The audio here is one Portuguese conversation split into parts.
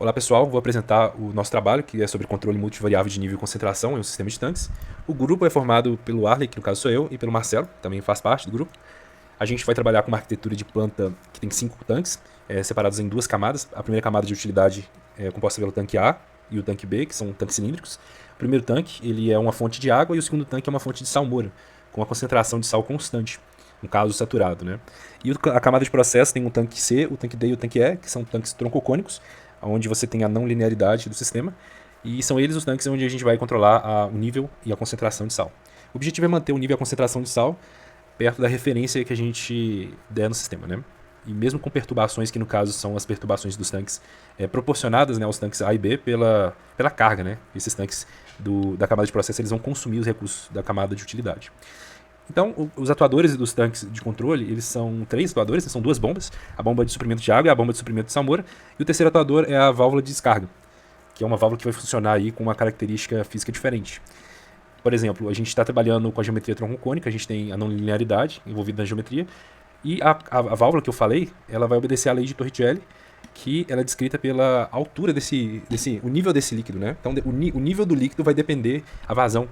Olá pessoal, vou apresentar o nosso trabalho, que é sobre controle multivariável de nível e concentração em um sistema de tanques. O grupo é formado pelo Arley, que no caso sou eu, e pelo Marcelo, que também faz parte do grupo. A gente vai trabalhar com uma arquitetura de planta que tem 5 tanques, separados em duas camadas. A primeira camada de utilidade é composta pelo tanque A e o tanque B, que são tanques cilíndricos. O primeiro tanque ele é uma fonte de água e o segundo tanque é uma fonte de salmoura, com uma concentração de sal constante, no caso saturado, né? E a camada de processo tem o tanque C, o tanque D e o tanque E, que são tanques troncocônicos, onde você tem a não linearidade do sistema, e são eles os tanques onde a gente vai controlar o nível e a concentração de sal. O objetivo é manter o nível e a concentração de sal perto da referência que a gente der no sistema, né? E mesmo com perturbações, que no caso são as perturbações dos tanques proporcionadas, né, aos tanques A e B pela carga, né? Esses tanques da camada de processo eles vão consumir os recursos da camada de utilidade. Então, os atuadores dos tanques de controle, eles são 3 atuadores, são 2 bombas, a bomba de suprimento de água e a bomba de suprimento de salmoura, e o terceiro atuador é a válvula de descarga, que é uma válvula que vai funcionar aí com uma característica física diferente. Por exemplo, a gente está trabalhando com a geometria troncocônica, a gente tem a não linearidade envolvida na geometria, e a válvula que eu falei, ela vai obedecer à lei de Torricelli, que ela é descrita pela altura o nível desse líquido, né? Então, o nível do líquido vai depender a vazão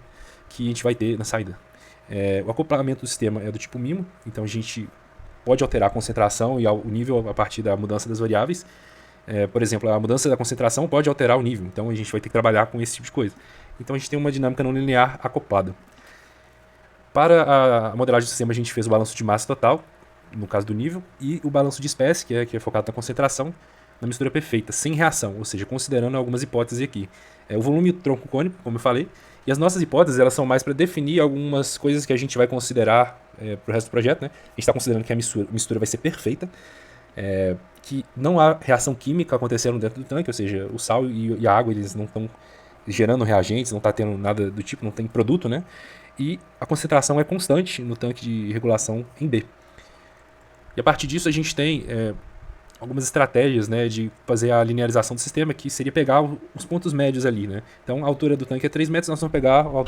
que a gente vai ter na saída. O acoplamento do sistema é do tipo MIMO, então a gente pode alterar a concentração e o nível a partir da mudança das variáveis. Por exemplo, a mudança da concentração pode alterar o nível, então a gente vai ter que trabalhar com esse tipo de coisa. Então a gente tem uma dinâmica não linear acoplada. Para a modelagem do sistema, a gente fez o balanço de massa total, no caso do nível, e o balanço de espécie, que é focado na concentração, na mistura perfeita, sem reação, ou seja, considerando algumas hipóteses aqui. O volume troncocônico, como eu falei, e as nossas hipóteses elas são mais para definir algumas coisas que a gente vai considerar para o resto do projeto. Né? A gente está considerando que a mistura vai ser perfeita, que não há reação química acontecendo dentro do tanque, ou seja, o sal e a água eles não estão gerando reagentes, não está tendo nada do tipo, não tem produto, né? E a concentração é constante no tanque de regulação em B. E a partir disso a gente tem algumas estratégias, né, de fazer a linearização do sistema, que seria pegar os pontos médios ali, né? Então a altura do tanque é 3 metros, nós vamos pegar o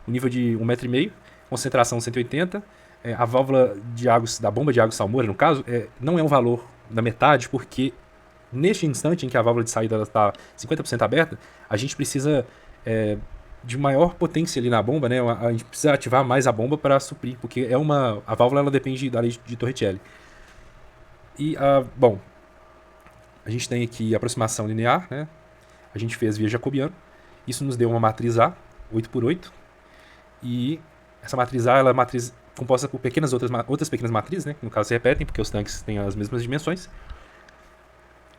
nível de 1,5 metro, concentração 180, a válvula de água, da bomba de água salmoura, no caso, não é um valor da metade, porque neste instante em que a válvula de saída está 50% aberta, a gente precisa de maior potência ali na bomba, né? A gente precisa ativar mais a bomba para suprir, porque a válvula ela depende da lei de Torricelli. E, bom, a gente tem aqui a aproximação linear, né? A gente fez via jacobiano. Isso nos deu uma matriz A, 8x8. E essa matriz A ela é matriz composta por outras pequenas matrizes, né? Que no caso se repetem, porque os tanques têm as mesmas dimensões.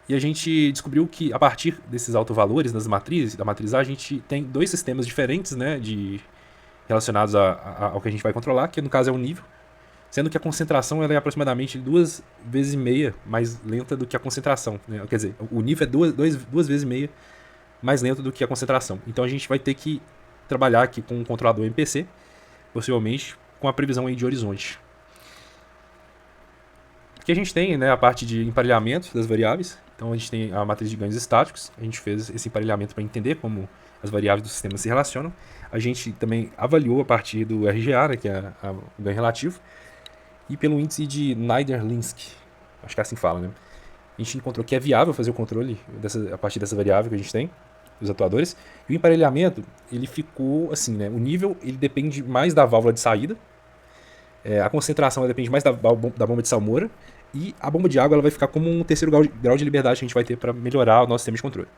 E a gente descobriu que a partir desses autovalores da matriz A, a gente tem 2 sistemas diferentes, né? Relacionados ao que a gente vai controlar, que no caso é o nível, sendo que a concentração ela é aproximadamente 2,5 vezes mais lenta do que a concentração. Né? Quer dizer, o nível é 2 vezes e meia mais lento do que a concentração. Então a gente vai ter que trabalhar aqui com um controlador MPC, possivelmente com a previsão aí de horizonte. Aqui a gente tem, né, a parte de emparelhamento das variáveis. Então a gente tem a matriz de ganhos estáticos. A gente fez esse emparelhamento para entender como as variáveis do sistema se relacionam. A gente também avaliou a partir do RGA, né, que é o ganho relativo, e pelo índice de Nader-Linsky, acho que é assim que fala, né? A gente encontrou que é viável fazer o controle a partir dessa variável que a gente tem, dos atuadores. E o emparelhamento, ele ficou assim, né? O nível, ele depende mais da válvula de saída, a concentração ela depende mais da bomba de salmoura, e a bomba de água ela vai ficar como um terceiro grau de liberdade que a gente vai ter para melhorar o nosso sistema de controle.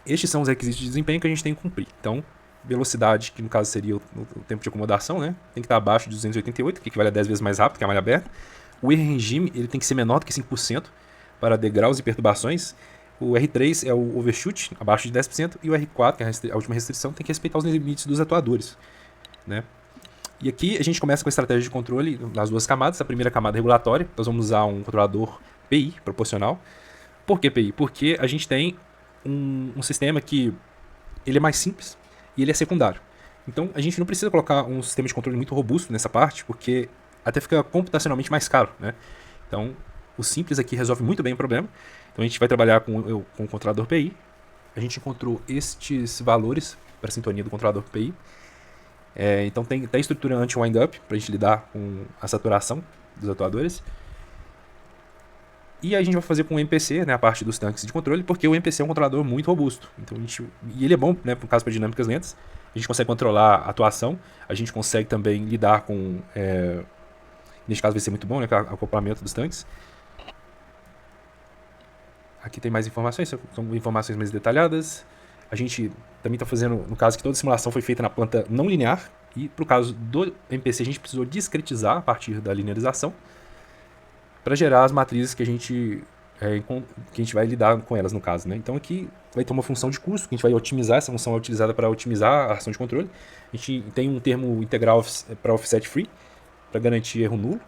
Estes são os requisitos de desempenho que a gente tem que cumprir. Então, velocidade, que no caso seria o tempo de acomodação, né? Tem que estar abaixo de 288, que equivale a 10 vezes mais rápido que a malha aberta. O erro em regime ele tem que ser menor do que 5% para degraus e perturbações. O R3 é o overshoot, abaixo de 10%, e o R4, que é a última restrição, tem que respeitar os limites dos atuadores. Né? E aqui a gente começa com a estratégia de controle nas 2 camadas. A primeira camada regulatória, nós vamos usar um controlador PI, proporcional. Por que PI? Porque a gente tem um sistema que ele é mais simples e ele é secundário. Então a gente não precisa colocar um sistema de controle muito robusto nessa parte, porque até fica computacionalmente mais caro. Né? Então o simples aqui resolve muito bem o problema. Então a gente vai trabalhar com o controlador PI. A gente encontrou estes valores para a sintonia do controlador PI. Então tem a estrutura anti-wind-up para a gente lidar com a saturação dos atuadores. E a gente vai fazer com o MPC, né, a parte dos tanques de controle, porque o MPC é um controlador muito robusto. Então e ele é bom, né, por caso para dinâmicas lentas. A gente consegue controlar a atuação, a gente consegue também lidar com... neste caso vai ser muito bom, né, com o acoplamento dos tanques. Aqui tem mais informações, são informações mais detalhadas. A gente também está fazendo, no caso que toda a simulação foi feita na planta não linear, e para o caso do MPC a gente precisou discretizar a partir da linearização para gerar as matrizes que a gente vai lidar com elas no caso, né? Então aqui vai ter uma função de custo, que a gente vai otimizar, essa função é utilizada para otimizar a ação de controle. A gente tem um termo integral para offset free, para garantir erro nulo.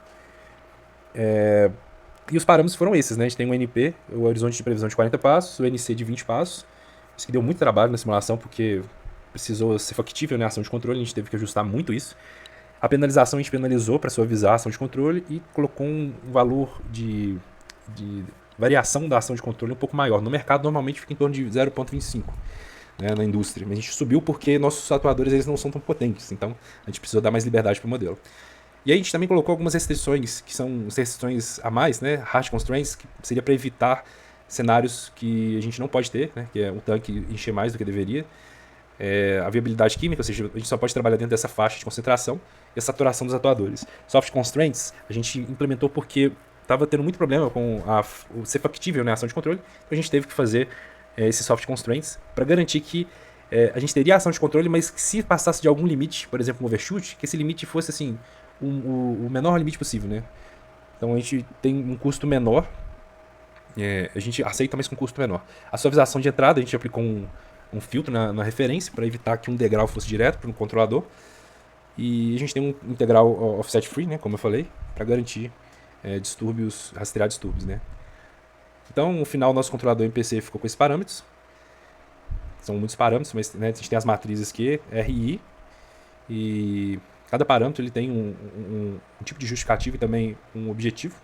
E os parâmetros foram esses, né? A gente tem um NP, o horizonte de previsão de 40 passos, o NC de 20 passos. Isso que deu muito trabalho na simulação, porque precisou ser factível, né, a ação de controle, a gente teve que ajustar muito isso. A penalização a gente penalizou para suavizar a ação de controle e colocou um valor de variação da ação de controle um pouco maior. No mercado normalmente fica em torno de 0,25, né, na indústria. Mas a gente subiu porque nossos atuadores eles não são tão potentes, então a gente precisou dar mais liberdade para o modelo. E aí a gente também colocou algumas restrições, que são restrições a mais, né, hard constraints, que seria para evitar cenários que a gente não pode ter, né, que é um tanque encher mais do que deveria. A viabilidade química, ou seja, a gente só pode trabalhar dentro dessa faixa de concentração, e a saturação dos atuadores. Soft constraints a gente implementou porque estava tendo muito problema com ser factível, né, a ação de controle, então a gente teve que fazer esses soft constraints para garantir que a gente teria a ação de controle, mas que se passasse de algum limite, por exemplo, um overshoot, que esse limite fosse assim o menor limite possível, né? Então a gente tem um custo menor, a gente aceita, mas com custo menor. A suavização de entrada, a gente aplicou um filtro na referência para evitar que um degrau fosse direto para um controlador. E a gente tem um integral offset free, né, como eu falei, para garantir distúrbios, rastrear distúrbios, né. Então, no final, o nosso controlador MPC ficou com esses parâmetros. São muitos parâmetros, mas né, a gente tem as matrizes Q, R e I. E cada parâmetro ele tem um tipo de justificativa e também um objetivo.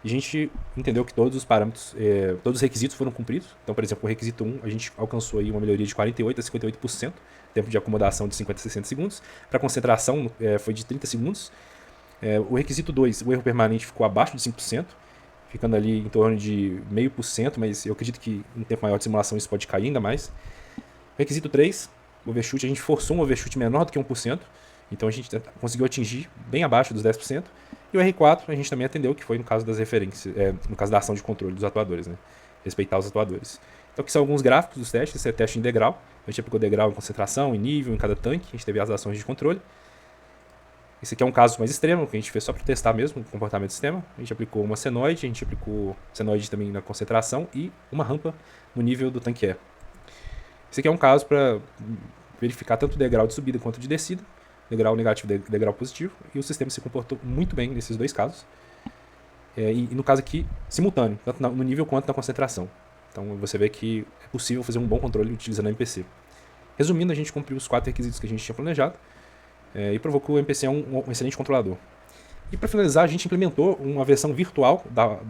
E a gente entendeu que todos os parâmetros, todos os requisitos foram cumpridos. Então, por exemplo, o requisito 1, a gente alcançou aí uma melhoria de 48% a 58%, tempo de acomodação de 50 a 60 segundos. Para concentração, foi de 30 segundos. O requisito 2, o erro permanente ficou abaixo de 5%, ficando ali em torno de 0,5%, mas eu acredito que em tempo maior de simulação isso pode cair ainda mais. O requisito 3, o overshoot, a gente forçou um overshoot menor do que 1%, então a gente conseguiu atingir bem abaixo dos 10%. E o R4 a gente também atendeu, que foi no caso das referências, no caso da ação de controle dos atuadores, né? Respeitar os atuadores. Então aqui são alguns gráficos dos testes, esse é teste em degrau. A gente aplicou degrau em concentração, em nível, em cada tanque, a gente teve as ações de controle. Esse aqui é um caso mais extremo, que a gente fez só para testar mesmo o comportamento do sistema. A gente aplicou uma senoide, a gente aplicou senoide também na concentração e uma rampa no nível do tanque E. Esse aqui é um caso para verificar tanto o degrau de subida quanto de descida. Degrau negativo e degrau positivo, e o sistema se comportou muito bem nesses dois casos. E no caso aqui, simultâneo, tanto no nível quanto na concentração. Então você vê que é possível fazer um bom controle utilizando a MPC. Resumindo, a gente cumpriu os 4 requisitos que a gente tinha planejado e provou que o MPC é um excelente controlador. E para finalizar, a gente implementou uma versão virtual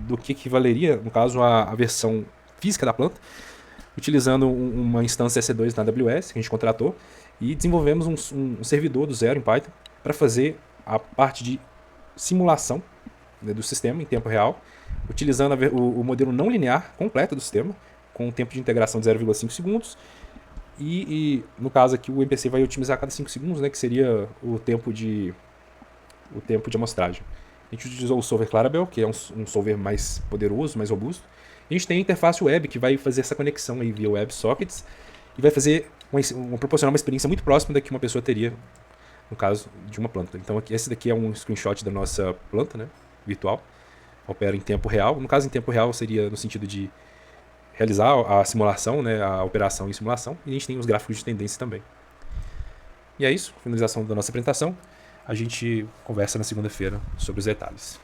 do que equivaleria, no caso, a versão física da planta, utilizando uma instância EC2 na AWS, que a gente contratou, e desenvolvemos um servidor do zero em Python para fazer a parte de simulação, né, do sistema em tempo real, utilizando o modelo não linear completo do sistema, com um tempo de integração de 0,5 segundos. E no caso aqui o MPC vai otimizar a cada 5 segundos, né, que seria o tempo de amostragem. A gente utilizou o solver Clarabel, que é um solver mais poderoso, mais robusto. A gente tem a interface web, que vai fazer essa conexão aí via WebSockets e vai fazer proporcionar uma experiência muito próxima da que uma pessoa teria no caso de uma planta. Então esse daqui é um screenshot da nossa planta, né, virtual. Opera em tempo real. No caso, em tempo real seria no sentido de realizar a simulação, né, a operação em simulação. E a gente tem os gráficos de tendência também. E é isso, finalização da nossa apresentação. A gente conversa na segunda-feira sobre os detalhes.